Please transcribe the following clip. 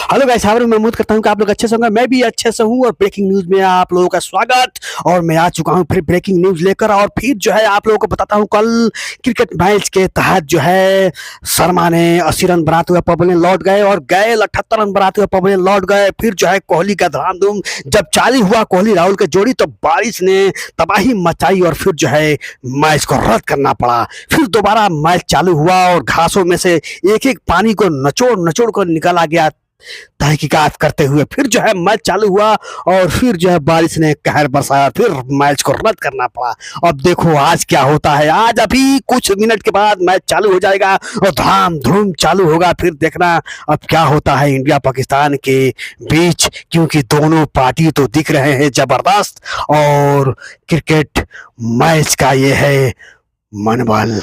Hello guys, मैं उम्मीद करता हूँ कि आप लोग अच्छे से होंगे। मैं भी अच्छे से हूँ और ब्रेकिंग न्यूज में आप लोगों का स्वागत। और मैं आ चुका हूँ फिर ब्रेकिंग न्यूज लेकर, और फिर जो है आप लोगों को बताता हूँ कल क्रिकेट मैच के तहत जो है शर्मा ने 80 रन बनाते हुए पवेलियन लौट गए और गैल 78 रन बनाते हुए पवेलियन लौट गए। फिर जो है कोहली का धड़ाम-धूम जब चालू हुआ कोहली राहुल के जोड़ी, तो बारिश ने तबाही मचाई और फिर जो है मैच को रद्द करना पड़ा। फिर दोबारा मैच चालू हुआ और घासों में से एक एक पानी को नचोड़ नचोड़ कर निकाला गया तहकीकात करते हुए। फिर जो है मैच चालू हुआ और फिर जो है बारिश ने कहर बरसाया, फिर मैच को रद्द करना पड़ा। अब देखो आज क्या होता है। आज अभी कुछ मिनट के बाद मैच चालू हो जाएगा और धाम धूम चालू होगा। फिर देखना अब क्या होता है इंडिया पाकिस्तान के बीच, क्योंकि दोनों पार्टी तो दिख रहे हैं जबरदस्त और क्रिकेट मैच का ये है मनोबल।